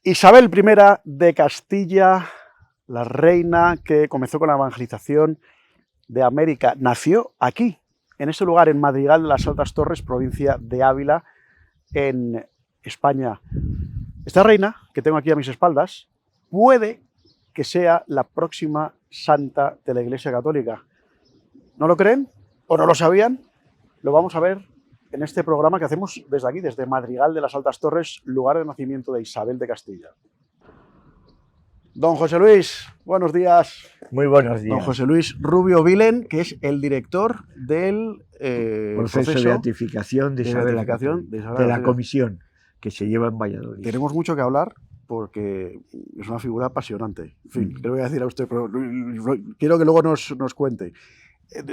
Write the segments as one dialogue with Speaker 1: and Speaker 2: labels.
Speaker 1: Isabel I de Castilla, la reina que comenzó con la evangelización de América, nació aquí, en este lugar, en Madrigal de las Altas Torres, provincia de Ávila, en España. Esta reina, que tengo aquí a mis espaldas, puede que sea la próxima santa de la Iglesia Católica. ¿No lo creen? ¿O no lo sabían? Lo vamos a ver en este programa que hacemos desde aquí, desde Madrigal de las Altas Torres, lugar de nacimiento de Isabel de Castilla. Don José Luis, buenos días.
Speaker 2: Muy buenos
Speaker 1: Don
Speaker 2: días.
Speaker 1: José Luis Rubio Vilen, que es el director del
Speaker 2: Proceso de beatificación de Isabel la Católica, de la comisión que se lleva en Valladolid.
Speaker 1: Tenemos mucho que hablar porque es una figura apasionante. En fin, le voy a decir a usted, pero quiero que luego nos cuente.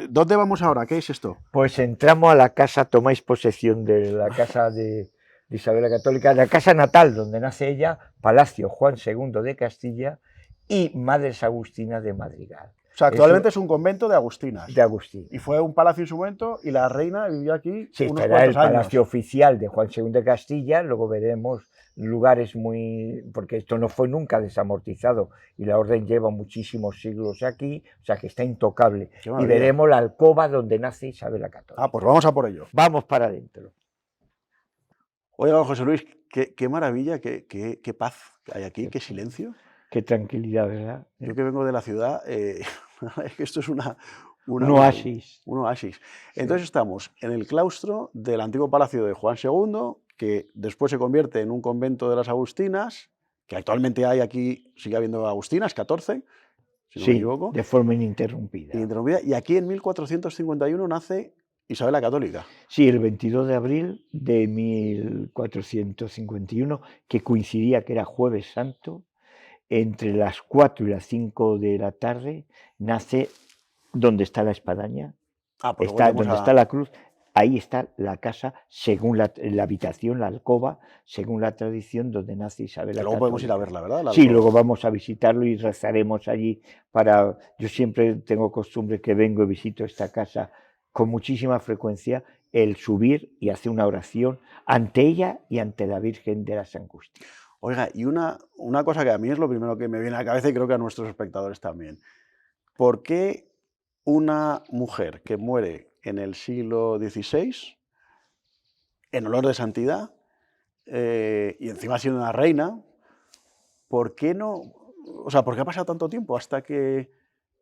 Speaker 1: ¿Dónde vamos ahora? ¿Qué es esto?
Speaker 2: Pues entramos a la casa, tomáis posesión de la casa de Isabel la Católica, la casa natal donde nace ella, Palacio Juan II de Castilla y Madres Agustinas de Madrigal.
Speaker 1: O sea, actualmente es un convento de agustinas.
Speaker 2: De Agustín.
Speaker 1: Y fue un palacio en su momento y la reina vivió aquí
Speaker 2: Sí,
Speaker 1: unos
Speaker 2: era el
Speaker 1: cuantos años.
Speaker 2: palacio oficial de Juan II de Castilla, luego veremos lugares muy... porque esto no fue nunca desamortizado y la orden lleva muchísimos siglos aquí, o sea que está intocable. Y veremos la alcoba donde nace Isabel la Católica.
Speaker 1: Ah, pues vamos a por ello.
Speaker 2: Vamos para adentro.
Speaker 1: Oiga, José Luis, qué maravilla, qué paz hay aquí, qué silencio.
Speaker 2: Qué tranquilidad, ¿verdad?
Speaker 1: Yo que vengo de la ciudad, esto es un
Speaker 2: oasis.
Speaker 1: Un oasis. Entonces estamos en el claustro del antiguo palacio de Juan II, que después se convierte en un convento de las Agustinas, que actualmente hay aquí, sigue habiendo Agustinas, 14, si no me equivoco.
Speaker 2: De forma ininterrumpida.
Speaker 1: Y aquí en 1451 nace Isabel la Católica.
Speaker 2: Sí, el 22 de abril de 1451, que coincidía que era Jueves Santo, entre las 4 y las 5 de la tarde, nace donde está la espadaña,
Speaker 1: Pues
Speaker 2: donde está la cruz, ahí está la casa, según la habitación, la alcoba, según la tradición, donde nace Isabel la Católica.
Speaker 1: Luego podemos ir a verla, ¿verdad?
Speaker 2: Sí, luego vamos a visitarlo y rezaremos allí para... Yo siempre tengo costumbre que vengo y visito esta casa con muchísima frecuencia, el subir y hacer una oración ante ella y ante la Virgen de las Angustias.
Speaker 1: Oiga, y una cosa que a mí es lo primero que me viene a la cabeza y creo que a nuestros espectadores también. ¿Por qué una mujer que muere en el siglo XVI, en olor de santidad, y encima siendo una reina, ¿por qué no? O sea, ¿por qué ha pasado tanto tiempo hasta que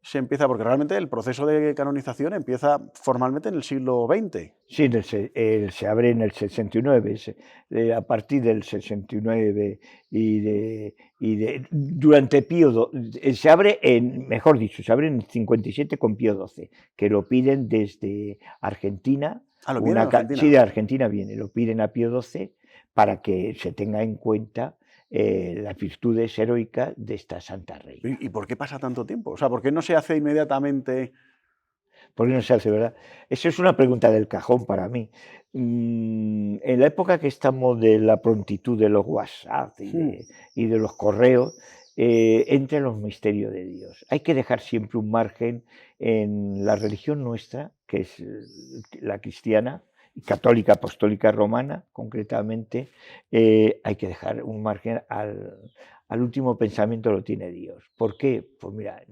Speaker 1: se empieza? Porque realmente el proceso de canonización empieza formalmente en el siglo XX.
Speaker 2: Sí, se abre en el 69, a partir del 69 durante Pío XII, se abre mejor dicho, se abre en el 57 con Pío XII, que lo piden desde Argentina.
Speaker 1: ¿Lo piden en Argentina?
Speaker 2: Sí, de Argentina viene, lo piden a Pío XII para que se tenga en cuenta las virtudes heroicas de esta santa reina.
Speaker 1: ¿Y por qué pasa tanto tiempo? O sea, ¿por qué no se hace inmediatamente?
Speaker 2: ¿Por qué no se hace, verdad? Esa es una pregunta del cajón para mí. En la época que estamos de la prontitud de los WhatsApp y de los correos, entre los misterios de Dios. Hay que dejar siempre un margen en la religión nuestra, que es la cristiana, católica, apostólica, romana, concretamente, hay que dejar un margen al último pensamiento lo tiene Dios. ¿Por qué? Pues mira,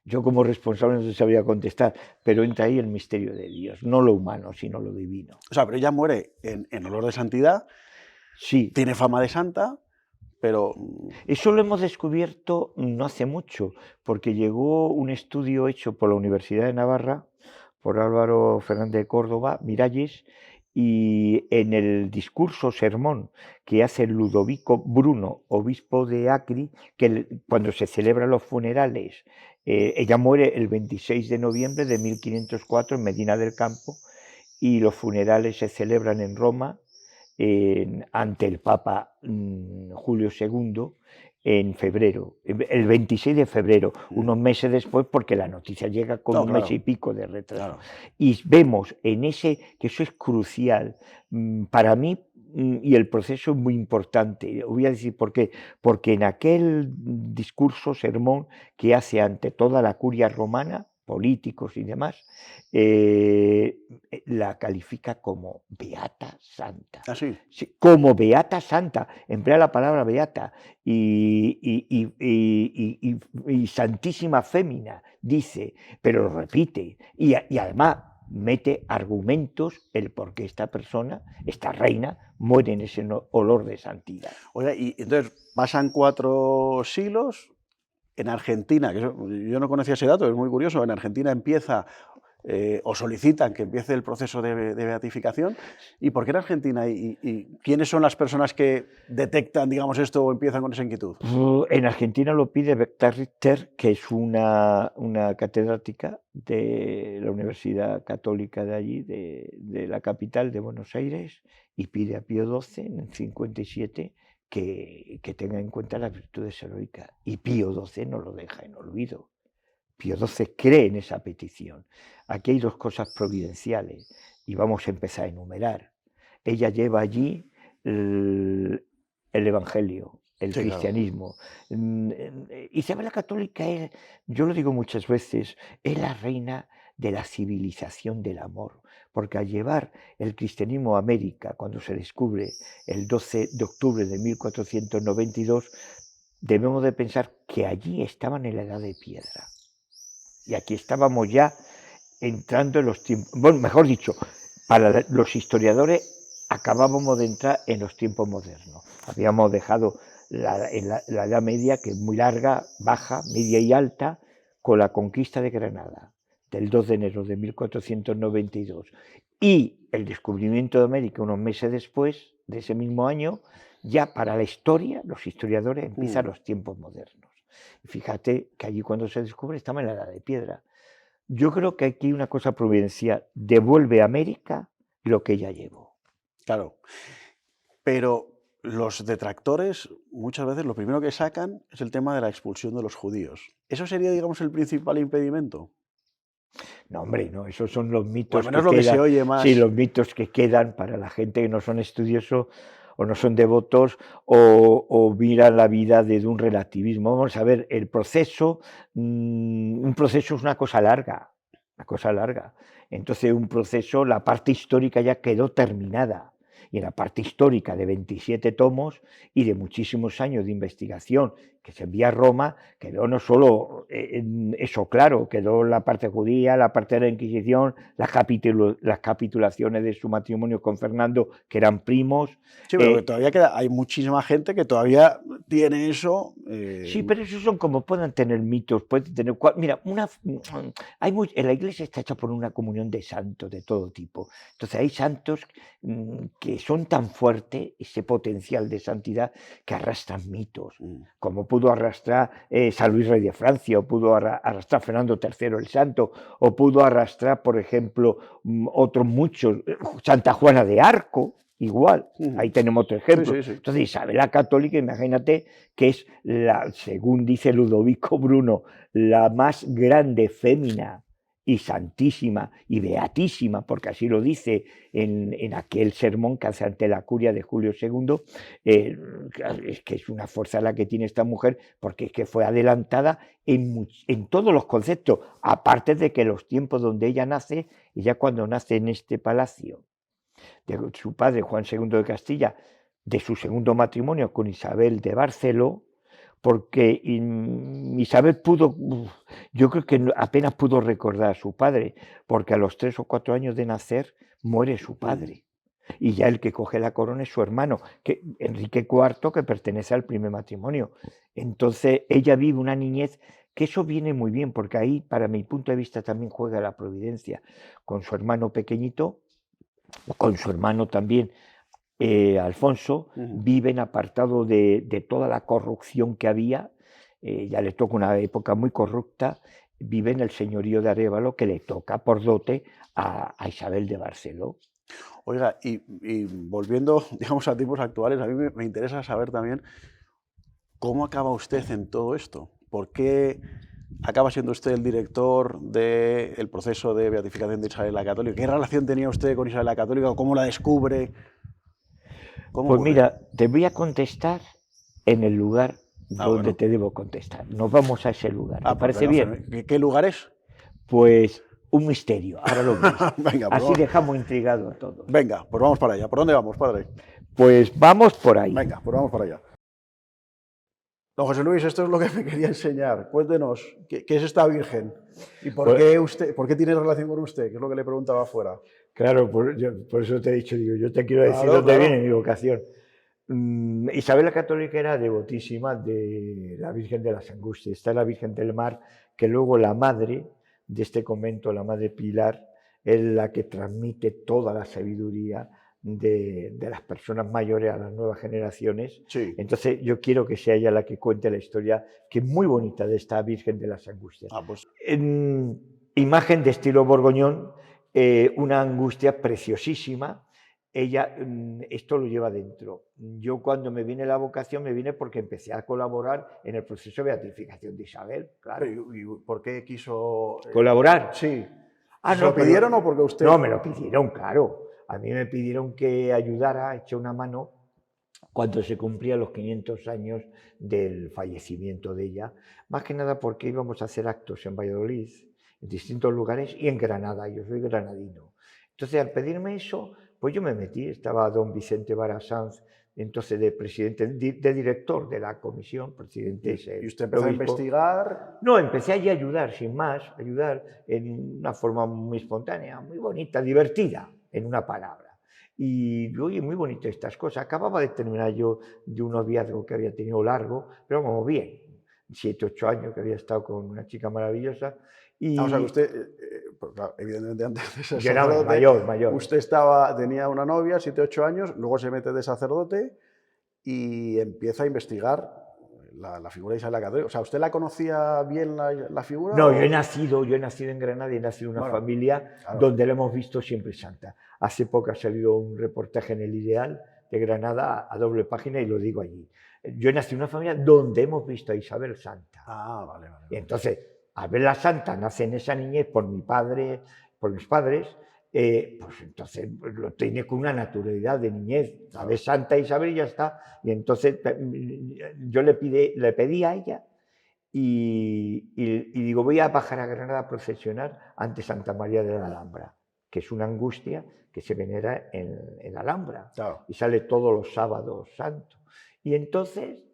Speaker 2: yo como responsable no sabría contestar, pero entra ahí el misterio de Dios, no lo humano, sino lo divino.
Speaker 1: O sea, pero ella muere en olor de santidad,
Speaker 2: sí,
Speaker 1: tiene fama de santa, pero...
Speaker 2: Eso lo hemos descubierto no hace mucho, porque llegó un estudio hecho por la Universidad de Navarra, por Álvaro Fernández de Córdoba, Miralles, y en el discurso sermón que hace Ludovico Bruno, obispo de Acri, que cuando se celebran los funerales, ella muere el 26 de noviembre de 1504 en Medina del Campo, y los funerales se celebran en Roma, ante el Papa Julio II, en febrero, el 26 de febrero, unos meses después, porque la noticia llega con un mes y pico de retraso. Y vemos en ese, que eso es crucial, para mí, y el proceso es muy importante. Voy a decir por qué. Porque en aquel discurso, sermón que hace ante toda la curia romana, políticos y demás, la califica como beata santa.
Speaker 1: ¿Ah, sí?
Speaker 2: Sí, como beata santa, emplea la palabra beata y santísima fémina, dice, pero lo repite, y además mete argumentos el por qué esta persona, esta reina, muere en ese olor de santidad.
Speaker 1: Oiga, y entonces pasan 4 siglos. En Argentina, que yo no conocía ese dato, es muy curioso, en Argentina empieza o solicitan que empiece el proceso de beatificación. ¿Y por qué en Argentina? ¿Y quiénes son las personas que detectan, digamos, esto o empiezan con esa inquietud?
Speaker 2: En Argentina lo pide Berta Richter, que es una catedrática de la Universidad Católica de allí, de la capital de Buenos Aires, y pide a Pío XII en el 57 que tenga en cuenta las virtudes heroicas. Y Pío XII no lo deja en olvido. Pío XII cree en esa petición. Aquí hay 2 cosas providenciales y vamos a empezar a enumerar. Ella lleva allí el Evangelio, el
Speaker 1: Sí, claro.
Speaker 2: cristianismo. Isabel la Católica es, yo lo digo muchas veces, es la reina de la civilización del amor, porque al llevar el cristianismo a América, cuando se descubre el 12 de octubre de 1492, debemos de pensar que allí estaban en la edad de piedra. Y aquí estábamos ya entrando en los tiempos, bueno, mejor dicho, para los historiadores acabábamos de entrar en los tiempos modernos. Habíamos dejado la Edad Media, que es muy larga, baja, media y alta, con la conquista de Granada, del 2 de enero de 1492, y el descubrimiento de América unos meses después, de ese mismo año, ya para la historia, los historiadores empiezan los tiempos modernos. Fíjate que allí cuando se descubre estaba en la Edad de Piedra. Yo creo que aquí una cosa providencial, devuelve a América lo que ella llevó.
Speaker 1: Claro. Pero los detractores muchas veces lo primero que sacan es el tema de la expulsión de los judíos. ¿Eso sería, digamos, el principal impedimento?
Speaker 2: No, hombre, no, esos son los
Speaker 1: O al
Speaker 2: mitos
Speaker 1: menos
Speaker 2: que
Speaker 1: lo que se
Speaker 2: quedan,
Speaker 1: oye
Speaker 2: sí,
Speaker 1: más.
Speaker 2: los mitos que quedan para la gente que no son estudiosos o no son devotos o miran la vida desde un relativismo. Vamos a ver, el proceso, un proceso es una cosa larga, una cosa larga. Entonces, un proceso, la parte histórica ya quedó terminada. Y en la parte histórica de 27 tomos y de muchísimos años de investigación que se envía a Roma, quedó no solo eso claro, quedó la parte judía, la parte de la Inquisición, las capitulaciones de su matrimonio con Fernando, que eran primos.
Speaker 1: Sí, pero que todavía queda, hay muchísima gente que todavía tiene eso.
Speaker 2: Sí, pero esos son como pueden tener mitos, pueden tener... Mira, en la iglesia está hecha por una comunión de santos de todo tipo. Entonces hay santos que son tan fuertes, ese potencial de santidad, que arrastran mitos, como pudo arrastrar San Luis Rey de Francia, o pudo arrastrar Fernando III el Santo, o pudo arrastrar, por ejemplo, otros muchos, Santa Juana de Arco. Igual, ahí tenemos otro ejemplo.
Speaker 1: Sí, sí, sí.
Speaker 2: Entonces, Isabel la Católica, imagínate que es, según dice Ludovico Bruno, la más grande fémina y santísima y beatísima, porque así lo dice en aquel sermón que hace ante la curia de Julio II, es que es una fuerza la que tiene esta mujer, porque es que fue adelantada en todos los conceptos, aparte de que los tiempos donde ella nace, ella cuando nace en este palacio, de su padre Juan II de Castilla, de su segundo matrimonio con Isabel de Barceló, porque Isabel yo creo que apenas pudo recordar a su padre, porque a los 3 o 4 años de nacer muere su padre. Y ya el que coge la corona es su hermano, Enrique IV, que pertenece al primer matrimonio. Entonces ella vive una niñez que eso viene muy bien, porque ahí, para mi punto de vista, también juega la providencia, con su hermano pequeñito, con su hermano también, Alfonso, viven apartado de toda la corrupción que había, ya le toca una época muy corrupta, vive en el señorío de Arévalo, que le toca por dote a Isabel de Barceló.
Speaker 1: Oiga, y volviendo, digamos, a tiempos actuales, a mí me interesa saber también cómo acaba usted en todo esto. ¿Por qué acaba siendo usted el director del proceso de beatificación de Isabel la Católica? ¿Qué relación tenía usted con Isabel la Católica? ¿O cómo la descubre? ¿Cómo
Speaker 2: Pues
Speaker 1: ocurre?
Speaker 2: mira, te voy a contestar en el lugar donde
Speaker 1: bueno.
Speaker 2: te debo contestar. Nos vamos a ese lugar. ¿Te
Speaker 1: Pues
Speaker 2: parece
Speaker 1: venga,
Speaker 2: bien?
Speaker 1: ¿Qué lugar es?
Speaker 2: Pues un misterio, ahora lo veis.
Speaker 1: Venga, pues
Speaker 2: Así
Speaker 1: vamos.
Speaker 2: dejamos intrigado a todos.
Speaker 1: Venga, pues vamos para allá. ¿Por dónde vamos, padre?
Speaker 2: Pues vamos por ahí.
Speaker 1: Venga, pues vamos para allá. Don José Luis, esto es lo que me quería enseñar. Cuéntenos, ¿qué es esta Virgen? ¿Y por qué tiene relación con usted? Que es lo que le preguntaba afuera.
Speaker 2: Claro, por eso te he dicho, digo, yo te quiero decir
Speaker 1: Claro,
Speaker 2: dónde
Speaker 1: claro.
Speaker 2: viene mi vocación. Isabel la Católica era devotísima de la Virgen de las Angustias. Está la Virgen del Mar, que luego la madre de este convento, la Madre Pilar, es la que transmite toda la sabiduría de las personas mayores a las nuevas generaciones.
Speaker 1: Sí.
Speaker 2: Entonces yo quiero que sea ella la que cuente la historia, que es muy bonita, de esta Virgen de las Angustias.
Speaker 1: Pues.
Speaker 2: Imagen de estilo borgoñón, una angustia preciosísima. Ella esto lo lleva dentro. Yo cuando me viene la vocación me viene porque empecé a colaborar en el proceso de beatificación de Isabel, claro.
Speaker 1: ¿Y por qué quiso
Speaker 2: colaborar?
Speaker 1: Sí.
Speaker 2: Ah,
Speaker 1: ¿Se lo pidieron o porque usted...?
Speaker 2: No, me lo pidieron, claro. A mí me pidieron que ayudara, eché una mano cuando se cumplían los 500 años del fallecimiento de ella, más que nada porque íbamos a hacer actos en Valladolid, en distintos lugares, y en Granada, yo soy granadino. Entonces, al pedirme eso, pues yo me metí, estaba don Vicente Vara Sanz, entonces de presidente, de director de la comisión, presidente.
Speaker 1: ¿Y usted empezó a investigar?
Speaker 2: No, empecé allí a ayudar, sin más, ayudar en una forma muy espontánea, muy bonita, divertida, en una palabra. Y oye, muy bonito estas cosas. Acababa de terminar yo de un noviazgo que había tenido largo, pero como bien, 7, 8 años que había estado con una chica maravillosa. Y
Speaker 1: o sea, usted, pues, claro, evidentemente antes de ser
Speaker 2: yo era
Speaker 1: sacerdote,
Speaker 2: mayor.
Speaker 1: Usted tenía una novia, 7, 8 años, luego se mete de sacerdote y empieza a investigar la figura de Isabel la Católica. O sea, ¿usted la conocía bien la figura?
Speaker 2: No, yo he nacido en Granada y he nacido en una familia donde la hemos visto siempre santa. Hace poco ha salido un reportaje en El Ideal de Granada a doble página y lo digo allí. Yo he nacido en una familia donde hemos visto a Isabel santa.
Speaker 1: Vale.
Speaker 2: Y entonces, al ver la santa nace en esa niñez por mi padre, por mis padres, pues entonces lo tiene con una naturalidad de niñez. La ves santa Isabel y ya está. Y entonces yo le pedí a ella y digo, voy a bajar a Granada a procesionar ante Santa María de la Alhambra, que es una angustia que se venera en la Alhambra. Y sale todos los sábados santos. Y entonces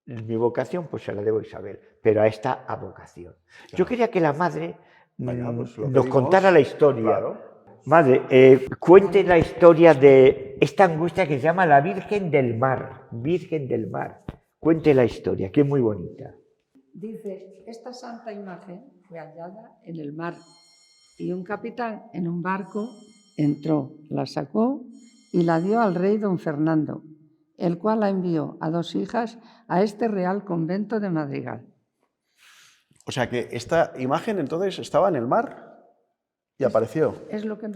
Speaker 2: mi vocación pues se la debo a Isabel, pero a esta vocación. Yo quería que la madre nos contara la historia. Madre, cuente la historia de esta angustia que se llama la Virgen del Mar. Virgen del Mar. Cuente la historia, que es muy bonita.
Speaker 3: Dice, esta santa imagen fue hallada en el mar y un capitán en un barco entró, la sacó y la dio al rey don Fernando, el cual la envió a 2 hijas a este Real Convento de Madrigal.
Speaker 1: O sea que esta imagen entonces estaba en el mar y apareció.
Speaker 3: Es lo que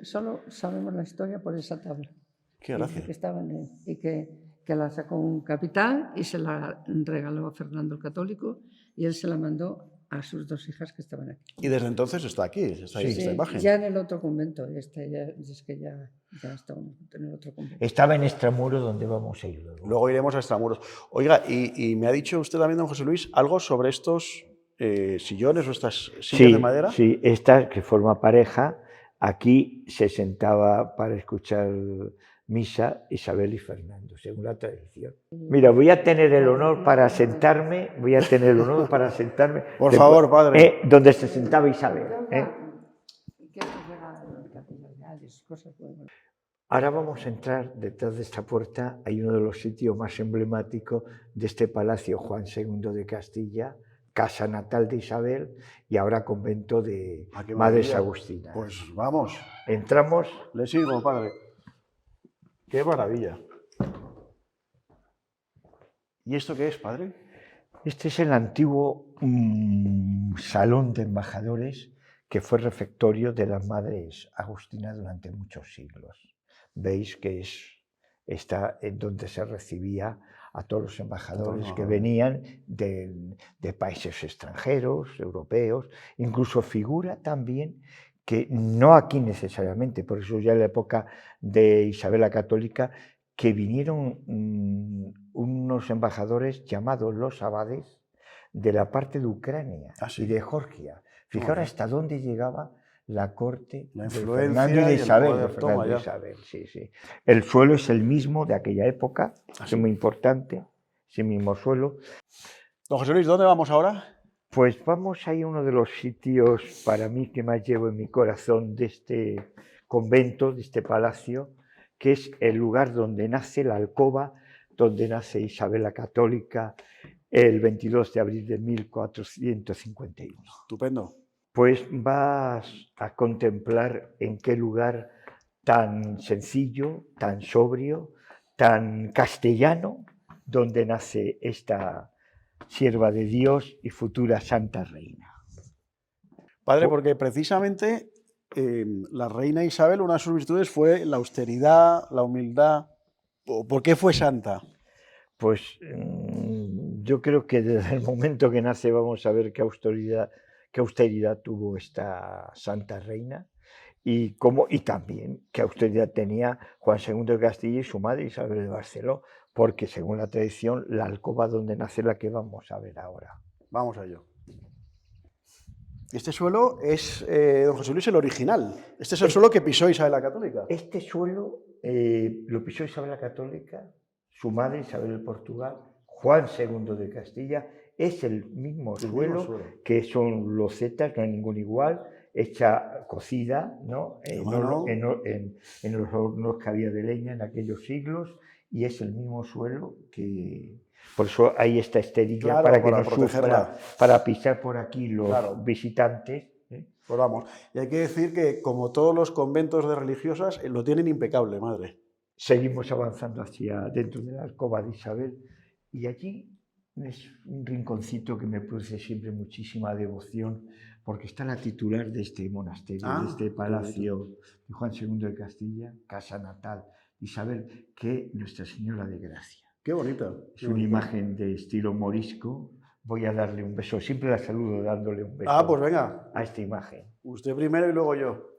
Speaker 3: solo sabemos la historia por esa tabla.
Speaker 1: Qué gracia.
Speaker 3: Que estaba en él, y que la sacó un capitán y se la regaló a Fernando el Católico y él se la mandó a sus 2 hijas que estaban aquí.
Speaker 1: Y desde entonces está aquí, esta imagen.
Speaker 3: Ya en el otro convento, es que ya estábamos en el otro convento.
Speaker 2: Estaba en Extramuros, donde vamos a ir luego.
Speaker 1: Luego iremos a Extramuros. Oiga, y me ha dicho usted también, don José Luis, algo sobre estos sillones o estas sillas de madera.
Speaker 2: Sí, esta que forma pareja, aquí se sentaba para escuchar misa Isabel y Fernando, según la tradición. Mira, voy a tener el honor para sentarme,
Speaker 1: Por favor, padre.
Speaker 2: Donde se sentaba Isabel. Ahora vamos a entrar detrás de esta puerta, hay uno de los sitios más emblemáticos de este palacio, Juan II de Castilla, casa natal de Isabel y ahora convento de Madres Agustinas.
Speaker 1: Pues vamos.
Speaker 2: Entramos.
Speaker 1: Le sigo, padre. ¡Qué maravilla! ¿Y esto qué es, padre?
Speaker 2: Este es el antiguo salón de embajadores que fue refectorio de las Madres Agustinas durante muchos siglos. Veis que está en donde se recibía a todos los embajadores que venían de países extranjeros, europeos, incluso figura también que no aquí necesariamente, por eso ya en la época de Isabel la Católica, que vinieron unos embajadores llamados los abades de la parte de Ucrania y de Georgia, Fijaros hasta dónde llegaba la corte
Speaker 1: La
Speaker 2: de
Speaker 1: influencia
Speaker 2: Fernando y de
Speaker 1: y el
Speaker 2: Isabel.
Speaker 1: poder,
Speaker 2: De Fernando
Speaker 1: toma
Speaker 2: y
Speaker 1: ya.
Speaker 2: Isabel, sí, sí. El suelo es el mismo de aquella época,
Speaker 1: ¿Ah,
Speaker 2: es
Speaker 1: sí?
Speaker 2: muy importante, ese mismo suelo.
Speaker 1: Don José Luis, ¿dónde vamos ahora?
Speaker 2: Pues vamos a ir a uno de los sitios para mí que más llevo en mi corazón de este convento, de este palacio, que es el lugar donde nace la alcoba, donde nace Isabel la Católica el 22 de abril de 1451.
Speaker 1: Estupendo.
Speaker 2: Pues vas a contemplar en qué lugar tan sencillo, tan sobrio, tan castellano, donde nace esta sierva de Dios y futura Santa Reina.
Speaker 1: Padre, porque precisamente la reina Isabel, una de sus virtudes fue la austeridad, la humildad. ¿Por qué fue santa?
Speaker 2: Pues yo creo que desde el momento que nace vamos a ver qué austeridad tuvo esta Santa Reina y también qué austeridad tenía Juan II de Castilla y su madre Isabel de Barceló, porque según la tradición la alcoba donde nace la que vamos a ver ahora.
Speaker 1: Vamos a ello. Este suelo es, don José Luis, el original. Este es el suelo que pisó Isabel la Católica.
Speaker 2: Este suelo lo pisó Isabel la Católica, su madre Isabel de Portugal, Juan II de Castilla. Es el mismo suelo que son losetas, no hay ningún igual, hecha cocida, ¿no? En los hornos que había de leña en aquellos siglos, y es el mismo suelo que... Por eso hay esta esterilla,
Speaker 1: claro,
Speaker 2: para que
Speaker 1: para
Speaker 2: no
Speaker 1: protegerla.
Speaker 2: sufra, para pisar por aquí los visitantes.
Speaker 1: Pues vamos, y hay que decir que como todos los conventos de religiosas, lo tienen impecable, madre.
Speaker 2: Seguimos avanzando hacia dentro de la alcoba de Isabel y allí es un rinconcito que me produce siempre muchísima devoción porque está la titular de este monasterio, de este palacio de Juan II de Castilla, casa natal de Isabel, que es Nuestra Señora de Gracia.
Speaker 1: Qué bonita.
Speaker 2: Es una imagen de estilo morisco. Voy a darle un beso, siempre la saludo dándole un beso
Speaker 1: pues venga.
Speaker 2: a esta imagen.
Speaker 1: Usted primero y luego yo.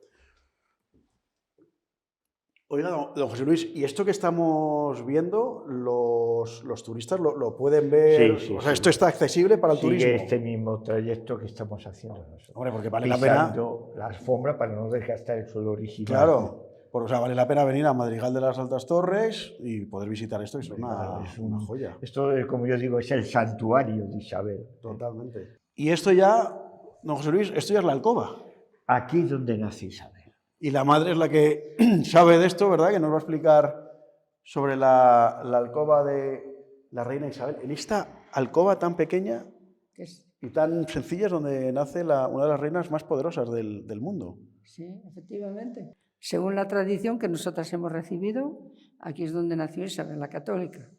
Speaker 1: Oiga, don José Luis, ¿y esto que estamos viendo, los turistas lo pueden ver?
Speaker 2: Sí,
Speaker 1: o sea,
Speaker 2: sí.
Speaker 1: ¿esto está accesible para el turismo?
Speaker 2: Sigue este mismo trayecto que estamos haciendo nosotros.
Speaker 1: Hombre, porque vale la pena...
Speaker 2: la alfombra para no desgastar el suelo original.
Speaker 1: Claro, o sea, vale la pena venir a Madrigal de las Altas Torres y poder visitar esto, es una joya.
Speaker 2: Esto, como yo digo, es el santuario de Isabel.
Speaker 1: Totalmente. Y esto ya, don José Luis, esto ya es la alcoba.
Speaker 2: Aquí es donde nace Isabel.
Speaker 1: Y la madre es la que sabe de esto, ¿verdad? Que nos va a explicar sobre la alcoba de la reina Isabel. En esta alcoba tan pequeña y tan sencilla es donde nace una de las reinas más poderosas del mundo.
Speaker 3: Sí, efectivamente. Según la tradición que nosotras hemos recibido, aquí es donde nació Isabel la Católica.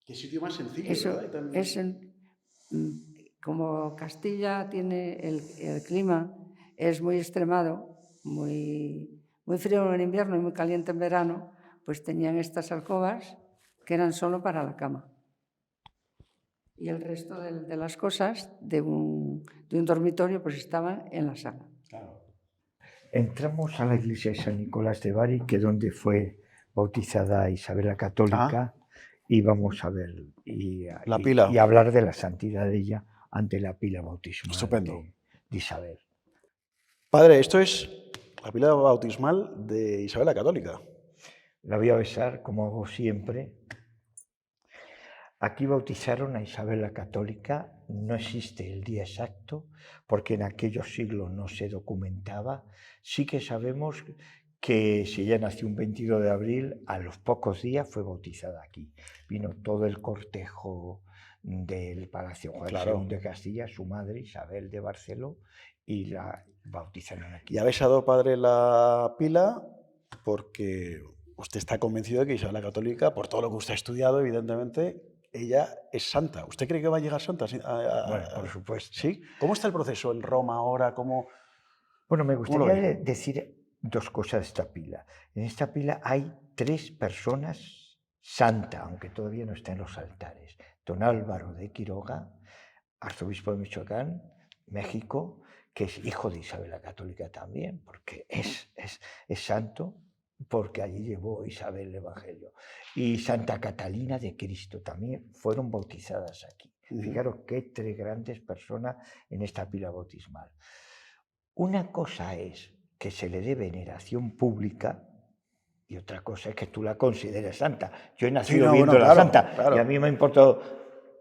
Speaker 1: Qué sitio más sencillo,
Speaker 3: Eso
Speaker 1: ¿verdad?
Speaker 3: Como Castilla tiene el clima, es muy extremado, muy frío en invierno y muy caliente en verano, pues tenían estas alcobas que eran solo para la cama. Y el resto de las cosas de un dormitorio pues estaban en la sala.
Speaker 1: Claro.
Speaker 2: Entramos a la iglesia de San Nicolás de Bari, que es donde fue bautizada Isabel la Católica, y vamos a ver
Speaker 1: la pila.
Speaker 2: Y hablar de la santidad de ella ante la pila bautismal.
Speaker 1: Estupendo.
Speaker 2: De Isabel.
Speaker 1: Padre, esto es la pila bautismal de Isabel la Católica.
Speaker 2: La voy a besar, como hago siempre. Aquí bautizaron a Isabel la Católica, no existe el día exacto, porque en aquellos siglos no se documentaba. Sí que sabemos que si ella nació un 22 de abril, a los pocos días fue bautizada aquí. Vino todo el cortejo del Palacio Juan II de Castilla, su madre Isabel de Barceló, y la bautizaron aquí.
Speaker 1: Y ha besado, padre, la pila porque usted está convencido de que Isabel la Católica, por todo lo que usted ha estudiado, evidentemente, ella es santa. ¿Usted cree que va a llegar santa?
Speaker 2: Bueno, por supuesto.
Speaker 1: ¿Sí? ¿Cómo está el proceso en Roma ahora?
Speaker 2: Bueno, me gustaría decir dos cosas de esta pila. En esta pila hay 3 personas santas, aunque todavía no están en los altares. Don Álvaro de Quiroga, arzobispo de Michoacán, México, que es hijo de Isabel la Católica también, porque es santo, porque allí llevó Isabel el Evangelio. Y Santa Catalina de Cristo también fueron bautizadas aquí. Fijaros qué tres grandes personas en esta pila bautismal. Una cosa es que se le dé veneración pública y otra cosa es que tú la consideres santa. Yo he nacido viendo la santa y a mí me ha importado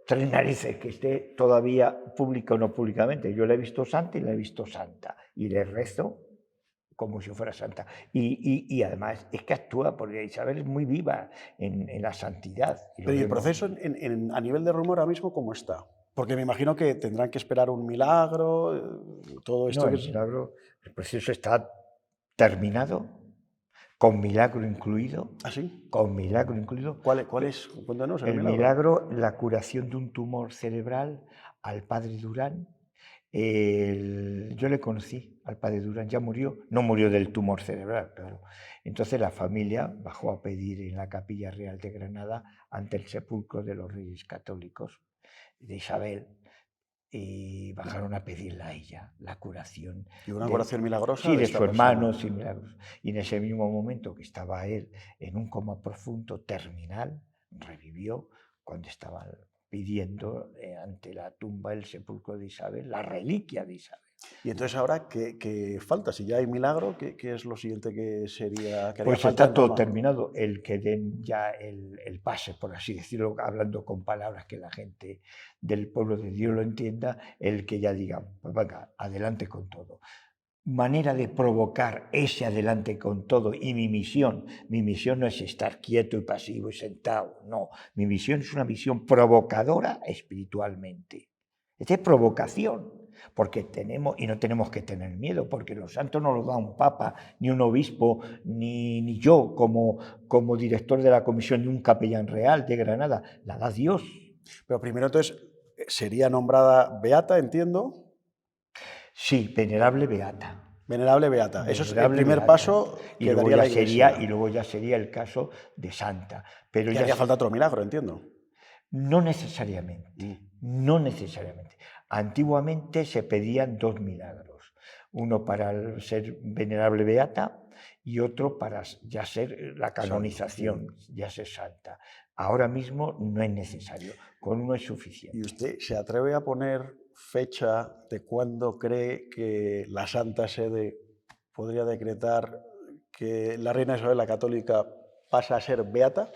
Speaker 2: tres narices que esté todavía pública o no públicamente. Yo la he visto santa y la he visto santa y le rezo como si fuera santa. Y además es que actúa, porque Isabel es muy viva en la santidad.
Speaker 1: Pero ¿y el proceso a nivel de rumor ahora mismo cómo está? Porque me imagino que tendrán que esperar un milagro, todo esto.
Speaker 2: No, el proceso está terminado, con milagro incluido.
Speaker 1: ¿Ah, sí?
Speaker 2: Con milagro incluido.
Speaker 1: ¿Cuál es? Cuéntanos
Speaker 2: el milagro, la curación de un tumor cerebral al padre Durán. Yo le conocí al padre Durán, ya murió, no murió del tumor cerebral, claro. Entonces la familia bajó a pedir en la Capilla Real de Granada, ante el sepulcro de los Reyes Católicos, de Isabel, y bajaron a pedirla a ella, la curación.
Speaker 1: ¿Y una curación milagrosa?
Speaker 2: Sí, de su hermano, sí, milagros. Y en ese mismo momento que estaba él en un coma profundo terminal, revivió cuando estaban pidiendo ante la tumba, el sepulcro de Isabel, la reliquia de Isabel.
Speaker 1: Y entonces ahora, ¿qué falta? Si ya hay milagro, ¿qué es lo siguiente que sería?
Speaker 2: Pues está todo terminado, el que den ya el pase, por así decirlo, hablando con palabras que la gente del pueblo de Dios lo entienda, el que ya diga, pues venga, adelante con todo. Manera de provocar ese adelante con todo, y mi misión no es estar quieto y pasivo y sentado, no, mi misión es una misión provocadora espiritualmente, es de provocación. Porque no tenemos que tener miedo, porque los santos no los da un papa, ni un obispo, ni yo como director de la comisión, ni un capellán real de Granada, la da Dios.
Speaker 1: Pero primero entonces sería nombrada beata, entiendo.
Speaker 2: Sí, venerable beata.
Speaker 1: Venerable beata. Eso es el primer paso que daría la Iglesia.
Speaker 2: Y luego ya sería el caso de santa. Pero
Speaker 1: ya haría falta otro milagro, entiendo.
Speaker 2: No necesariamente, no necesariamente. Antiguamente se pedían dos milagros, uno para ser venerable beata y otro para ya ser la canonización, ya ser santa. Ahora mismo no es necesario, con uno es suficiente.
Speaker 1: ¿Y usted se atreve a poner fecha de cuándo cree que la Santa Sede podría decretar que la reina Isabel la Católica pasa a ser beata?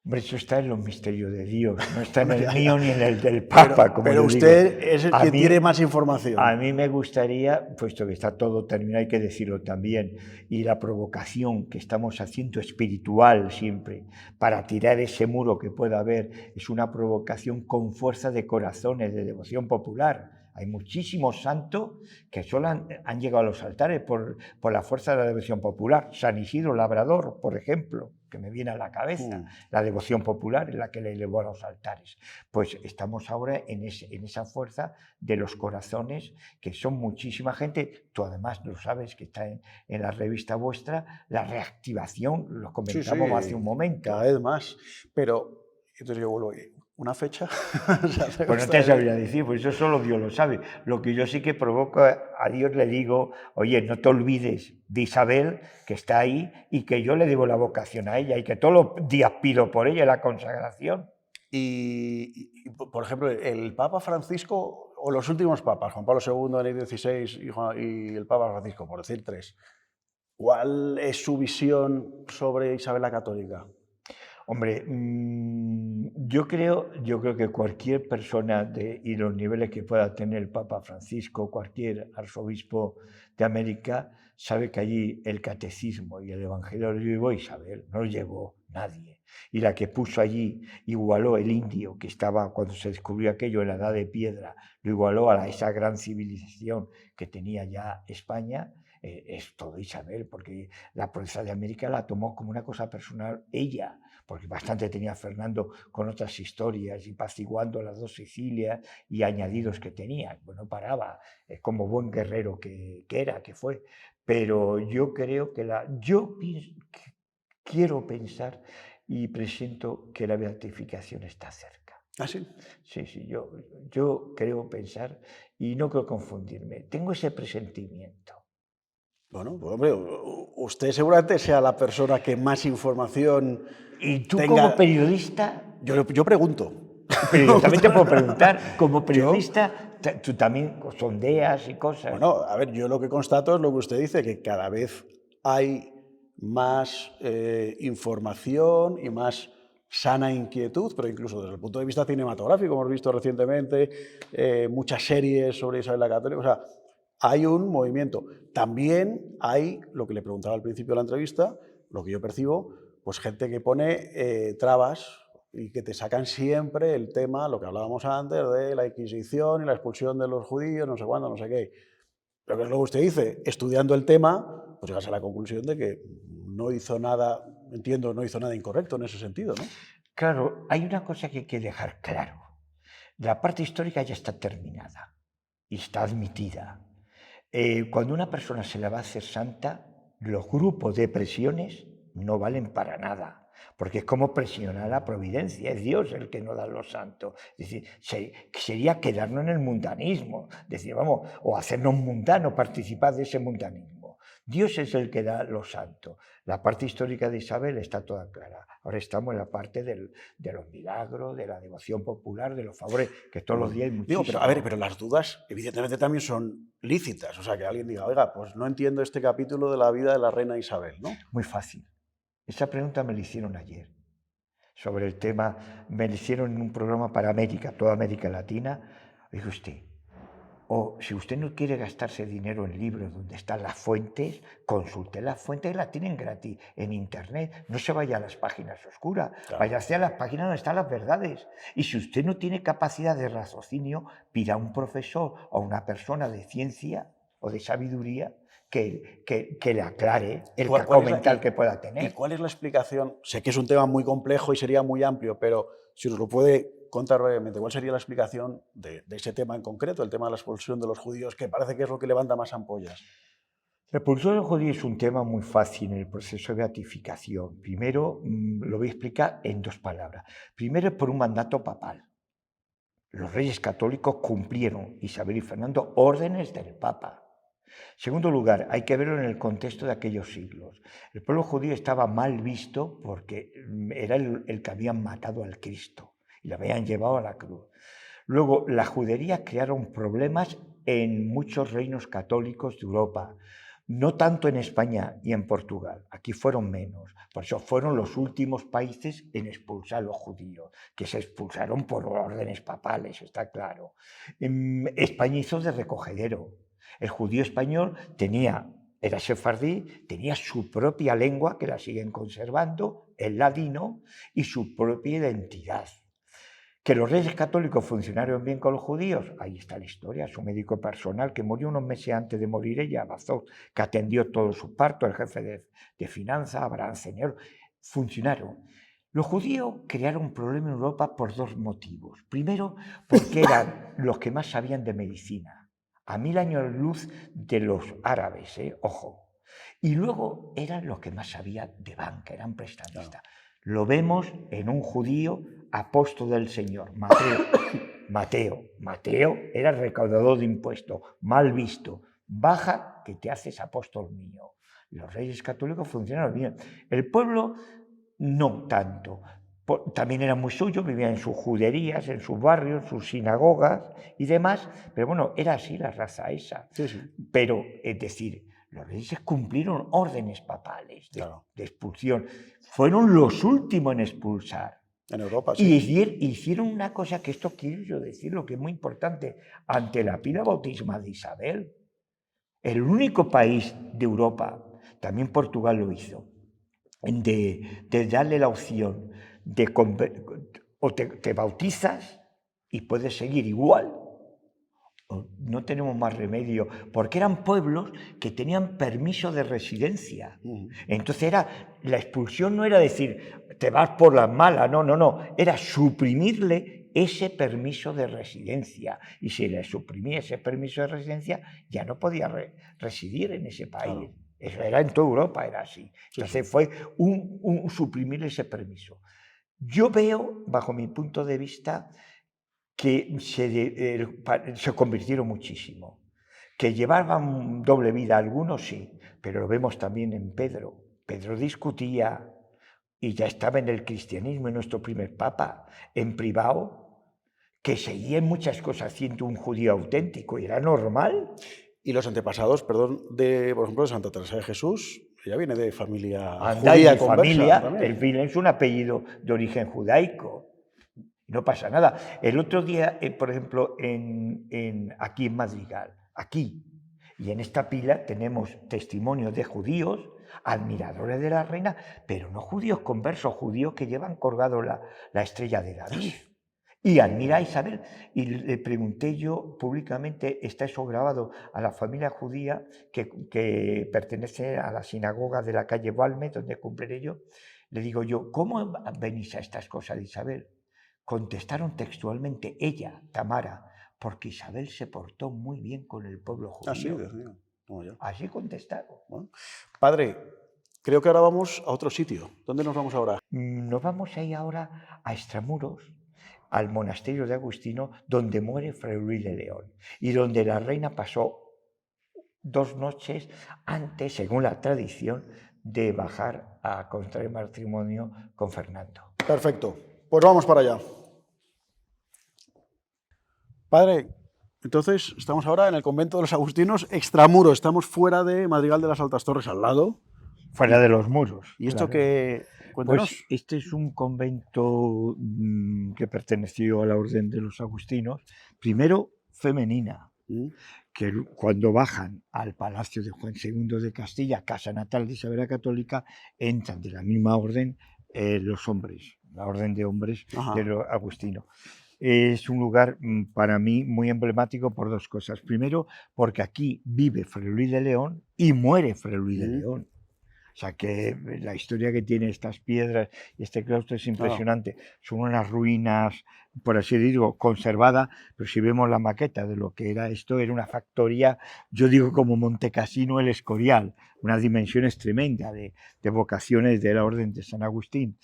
Speaker 2: Hombre, eso está en los misterios de Dios, no está en el mío ni en el del Papa.
Speaker 1: Pero usted es el que tiene más información.
Speaker 2: A mí me gustaría, puesto que está todo terminado, hay que decirlo también, y la provocación que estamos haciendo espiritual siempre, para tirar ese muro que pueda haber, es una provocación con fuerza de corazones, de devoción popular. Hay muchísimos santos que solo han llegado a los altares por la fuerza de la devoción popular. San Isidro Labrador, por ejemplo, que me viene a la cabeza, la devoción popular es la que le elevó a los altares. Pues estamos ahora en esa fuerza de los corazones, que son muchísima gente. Tú además lo sabes, que está en la revista vuestra, la reactivación, lo comentamos hace un momento.
Speaker 1: Cada vez más, pero entonces yo vuelvo ¿una fecha?
Speaker 2: Pues no te sabría decir, pues eso solo Dios lo sabe. Lo que yo sí que provoco a Dios, le digo, oye, no te olvides de Isabel, que está ahí, y que yo le debo la vocación a ella, y que todos los días pido por ella la consagración.
Speaker 1: Y por ejemplo, el Papa Francisco, o los últimos papas, Juan Pablo II, Benedicto XVI y el Papa Francisco, por decir tres, ¿cuál es su visión sobre Isabel la Católica?
Speaker 2: Hombre, yo creo que cualquier persona y los niveles que pueda tener el Papa Francisco, cualquier arzobispo de América, sabe que allí el catecismo y el evangelio lo llevó Isabel, no lo llevó nadie. Y la que puso allí, igualó el indio que estaba cuando se descubrió aquello en la Edad de Piedra, lo igualó a esa gran civilización que tenía ya España. Es todo Isabel, porque la proeza de América la tomó como una cosa personal ella, porque bastante tenía Fernando con otras historias y apaciguando las dos Sicilias y añadidos que tenía. Bueno, paraba, como buen guerrero que fue. Pero yo creo que quiero pensar y presiento que la beatificación está cerca.
Speaker 1: ¿Ah, sí?
Speaker 2: Sí, yo creo pensar y no creo confundirme. Tengo ese presentimiento.
Speaker 1: Bueno, pues hombre, usted seguramente sea la persona que más información
Speaker 2: ¿Y tú
Speaker 1: tenga...
Speaker 2: como periodista?
Speaker 1: Yo pregunto.
Speaker 2: Pero yo también te puedo preguntar, como periodista, tú también sondeas y cosas.
Speaker 1: Bueno, a ver, yo lo que constato es lo que usted dice, que cada vez hay más información y más sana inquietud, pero incluso desde el punto de vista cinematográfico, hemos visto recientemente muchas series sobre Isabel la Católica, o sea, hay un movimiento. También hay, lo que le preguntaba al principio de la entrevista, lo que yo percibo, pues gente que pone trabas y que te sacan siempre el tema, lo que hablábamos antes, de la Inquisición y la expulsión de los judíos, no sé cuándo, no sé qué. Pero que es lo que usted dice, estudiando el tema, pues llegas a la conclusión de que no hizo nada, entiendo, no hizo nada incorrecto en ese sentido, ¿no?
Speaker 2: Claro, hay una cosa que hay que dejar claro. La parte histórica ya está terminada y está admitida. Cuando una persona se la va a hacer santa, los grupos de presiones no valen para nada, porque es como presionar a la providencia, es Dios el que nos da los santos. Es decir, sería quedarnos en el mundanismo, decir, vamos, o hacernos mundanos, participar de ese mundanismo. Dios es el que da los santos. La parte histórica de Isabel está toda clara. Ahora estamos en la parte de los milagros, de la devoción popular, de los favores, que todos los días hay muchísimos.
Speaker 1: Digo, pero a ver, pero las dudas evidentemente también son lícitas. O sea, que alguien diga, oiga, pues no entiendo este capítulo de la vida de la reina Isabel, ¿no?
Speaker 2: Muy fácil. Esa pregunta me la hicieron ayer. Sobre el tema, me la hicieron en un programa para América, toda América Latina. Dijo usted, o si usted no quiere gastarse dinero en libros donde están las fuentes, consulte las fuentes, las tienen gratis en internet. No se vaya a las páginas oscuras,
Speaker 1: Claro.
Speaker 2: vaya hacia las páginas donde están las verdades. Y si usted no tiene capacidad de raciocinio, pida a un profesor o a una persona de ciencia o de sabiduría que le aclare el cacao mental que pueda tener.
Speaker 1: ¿Y cuál es la explicación? Sé que es un tema muy complejo y sería muy amplio, pero si nos lo puede contar brevemente, ¿cuál sería la explicación de ese tema en concreto, el tema de la expulsión de los judíos, que parece que es lo que levanta más ampollas?
Speaker 2: La expulsión de los judíos es un tema muy fácil en el proceso de beatificación. Primero, lo voy a explicar en 2 palabras. Primero es por un mandato papal. Los reyes católicos cumplieron, Isabel y Fernando, órdenes del Papa. Segundo lugar, hay que verlo en el contexto de aquellos siglos. El pueblo judío estaba mal visto porque era el que habían matado al Cristo y lo habían llevado a la cruz. Luego, las juderías crearon problemas en muchos reinos católicos de Europa, no tanto en España y en Portugal, aquí fueron menos, por eso fueron los últimos países en expulsar a los judíos, que se expulsaron por órdenes papales, está claro. España hizo de recogedero. El judío español era sefardí, tenía su propia lengua, que la siguen conservando, el ladino, y su propia identidad. Que los reyes católicos funcionaron bien con los judíos, ahí está la historia, su médico personal, que murió unos meses antes de morir ella, Bazot, que atendió todo su parto, el jefe de finanzas, Abraham Señor, funcionaron. Los judíos crearon un problema en Europa por 2 motivos. Primero, porque eran los que más sabían de medicina, a 1000 años luz de los árabes, ojo. Y luego eran los que más sabían de banca, eran prestamistas. Lo vemos en un judío apóstol del Señor, Mateo. Mateo era recaudador de impuestos, mal visto. Baja que te haces apóstol mío. Los reyes católicos funcionaron bien. El pueblo no tanto. También eran muy suyos, vivían en sus juderías, en sus barrios, sus sinagogas y demás. Pero bueno, era así la raza esa.
Speaker 1: Sí, sí.
Speaker 2: Pero, es decir, los reyes cumplieron órdenes papales de expulsión. Fueron los últimos en expulsar.
Speaker 1: En Europa,
Speaker 2: sí.
Speaker 1: Y
Speaker 2: hicieron una cosa que esto quiero yo decirlo, que es muy importante. Ante la pila bautismal de Isabel, el único país de Europa, también Portugal lo hizo, de darle la opción de o te bautizas y puedes seguir igual. No tenemos más remedio, porque eran pueblos que tenían permiso de residencia. Entonces la expulsión no era decir, te vas por las malas, no, era suprimirle ese permiso de residencia. Y si le suprimía ese permiso de residencia, ya no podía residir en ese país. Claro. Eso era en toda Europa, era así. Entonces fue un suprimir ese permiso. Yo veo, bajo mi punto de vista, que se convirtieron muchísimo, que llevaban doble vida, algunos sí, pero lo vemos también en Pedro. Pedro discutía y ya estaba en el cristianismo, en nuestro primer papa, en privado, que seguía en muchas cosas siendo un judío auténtico, y era normal.
Speaker 1: Y los antepasados, perdón, por ejemplo, de Santa Teresa de Jesús, ella viene de familia
Speaker 2: Anda,
Speaker 1: judía
Speaker 2: y mi
Speaker 1: conversa
Speaker 2: familia,
Speaker 1: también.
Speaker 2: el fin es un apellido de origen judaico. No pasa nada. El otro día, por ejemplo, aquí en Madrigal, aquí, y en esta pila tenemos testimonios de judíos, admiradores de la reina, pero no judíos conversos, judíos que llevan colgado la estrella de David. Y admira a Isabel. Y le pregunté yo públicamente, está eso grabado, a la familia judía que pertenece a la sinagoga de la calle Balmes, donde cumplen ellos. Le digo yo, ¿cómo venís a estas cosas de Isabel? Contestaron textualmente ella, Tamara, porque Isabel se portó muy bien con el pueblo judío.
Speaker 1: Sí, Dios mío. No, ya.
Speaker 2: Así contestaron.
Speaker 1: Bueno. Padre, creo que ahora vamos a otro sitio. ¿Dónde nos vamos ahora?
Speaker 2: Nos vamos a ir ahora a Extramuros, al monasterio de Agustino, donde muere Fray Luis de León y donde la reina pasó 2 noches antes, según la tradición, de bajar a contraer matrimonio con Fernando.
Speaker 1: Perfecto, pues vamos para allá. Padre, entonces estamos ahora en el convento de los agustinos, Extramuros, estamos fuera de Madrigal de las Altas Torres, al lado.
Speaker 2: Fuera de los muros.
Speaker 1: ¿Y esto
Speaker 2: claro.
Speaker 1: qué? Cuéntanos.
Speaker 2: Pues este es un convento que perteneció a la Orden de los Agustinos, primero femenina, que cuando bajan al Palacio de Juan II de Castilla, casa natal de Isabel la Católica, entran de la misma orden los hombres, la orden de hombres de los agustinos. Es un lugar para mí muy emblemático por 2 cosas. Primero, porque aquí vive Fray Luis de León y muere Fray Luis de León. O sea que la historia que tiene estas piedras y este claustro es impresionante. Son unas ruinas, por así decirlo, conservadas, pero si vemos la maqueta de lo que era esto, era una factoría, yo digo como Montecassino el Escorial, unas dimensiones tremendas de vocaciones de la Orden de San Agustín.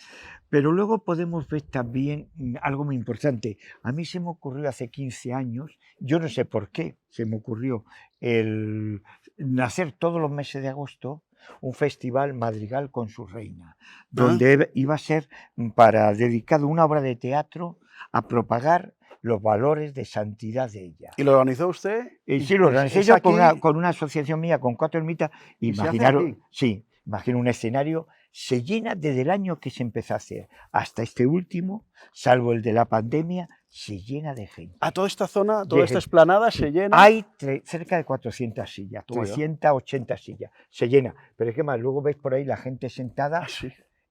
Speaker 2: Pero luego podemos ver también algo muy importante. A mí se me ocurrió hace 15 años, yo no sé por qué se me ocurrió el nacer todos los meses de agosto un festival Madrigal con su reina, donde iba a ser dedicado una obra de teatro a propagar los valores de santidad de ella.
Speaker 1: ¿Y lo organizó usted?
Speaker 2: Sí, lo organizé yo con una asociación mía, con 4 ermitas. Imaginaros, sí, imagino un escenario, se llena desde el año que se empezó a hacer hasta este último, salvo el de la pandemia, se llena de gente.
Speaker 1: A toda esta zona, toda esta explanada se llena.
Speaker 2: Hay cerca de 400 sillas, 380 sillas, se llena. Pero es que más, luego veis por ahí la gente sentada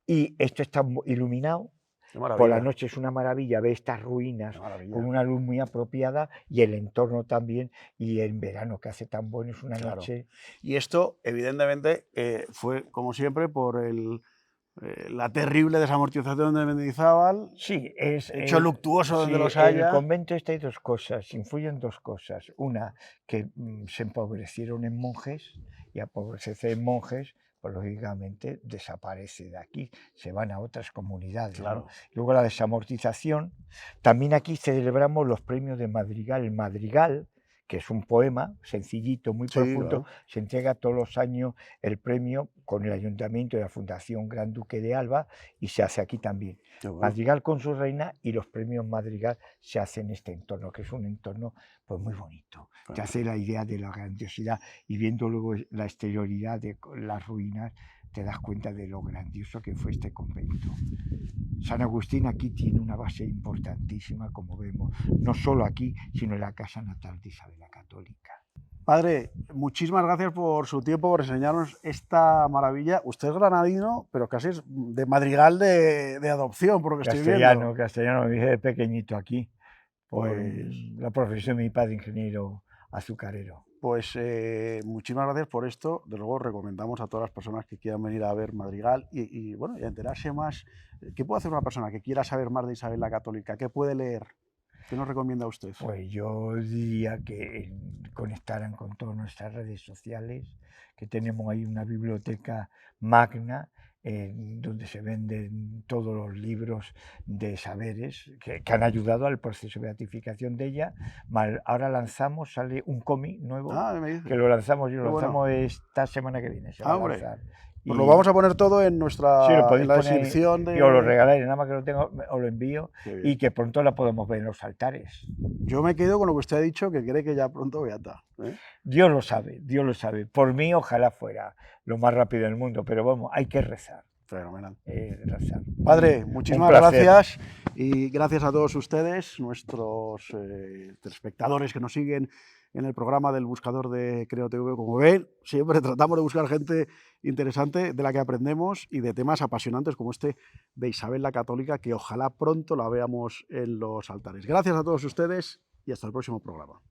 Speaker 2: y esto está iluminado. Por la noche es una maravilla, ve estas ruinas con una luz muy apropiada y el entorno también, y en verano que hace tan bueno es una noche.
Speaker 1: Y esto, evidentemente, fue, como siempre, por la terrible desamortización de Mendizábal.
Speaker 2: Sí, es
Speaker 1: hecho luctuoso donde los
Speaker 2: haya. En el
Speaker 1: haya.
Speaker 2: convento hay 2 cosas, influyen 2 cosas. Una, que se empobrecieron en monjes, y empobrecerse en monjes, pues lógicamente desaparece de aquí, se van a otras comunidades. ¿No? Luego la desamortización. También aquí celebramos los premios de Madrigal. El Madrigal, que es un poema sencillito, muy profundo, se entrega todos los años el premio con el Ayuntamiento de la Fundación Gran Duque de Alba, y se hace aquí también. Madrigal con su reina, y los premios Madrigal se hacen en este entorno, que es un entorno pues muy bonito. Te hace la idea de la grandiosidad, y viendo luego la exterioridad de las ruinas, te das cuenta de lo grandioso que fue este convento. San Agustín aquí tiene una base importantísima, como vemos, no solo aquí, sino en la casa natal de Isabel la Católica.
Speaker 1: Padre, muchísimas gracias por su tiempo, por enseñarnos esta maravilla. Usted es granadino, pero casi es de Madrigal de adopción, por lo que estoy viendo.
Speaker 2: Castellano, me dije de pequeñito aquí. Pues la profesión de mi padre, ingeniero azucarero.
Speaker 1: Pues muchísimas gracias por esto. De luego recomendamos a todas las personas que quieran venir a ver Madrigal y bueno, y a enterarse más. ¿Qué puede hacer una persona que quiera saber más de Isabel la Católica? ¿Qué puede leer? ¿Qué nos recomienda usted?
Speaker 2: Pues yo diría que conectaran con todas nuestras redes sociales, que tenemos ahí una biblioteca magna, donde se venden todos los libros de saberes que han ayudado al proceso de beatificación de ella. Ahora sale un cómic nuevo, que lo lanzamos esta semana que viene, se va a lanzar.
Speaker 1: Pues lo vamos a poner todo en
Speaker 2: Sí, lo
Speaker 1: nuestra
Speaker 2: podéis
Speaker 1: en la
Speaker 2: poner,
Speaker 1: descripción de...
Speaker 2: y os lo regaláis, nada más que lo tengo, os lo envío,
Speaker 1: Qué bien.
Speaker 2: y que pronto la podemos ver en los altares.
Speaker 1: Yo me quedo con lo que usted ha dicho, que cree que ya pronto beata.
Speaker 2: Dios lo sabe, Dios lo sabe. Por mí, ojalá fuera lo más rápido del mundo, pero vamos, hay que rezar.
Speaker 1: Fenomenal.
Speaker 2: Rezar.
Speaker 1: Padre, muchísimas
Speaker 2: placer.
Speaker 1: gracias y gracias a todos ustedes, nuestros telespectadores que nos siguen en el programa del Buscador de Creo TV. Como ven, siempre tratamos de buscar gente interesante de la que aprendemos y de temas apasionantes como este de Isabel la Católica, que ojalá pronto la veamos en los altares. Gracias a todos ustedes y hasta el próximo programa.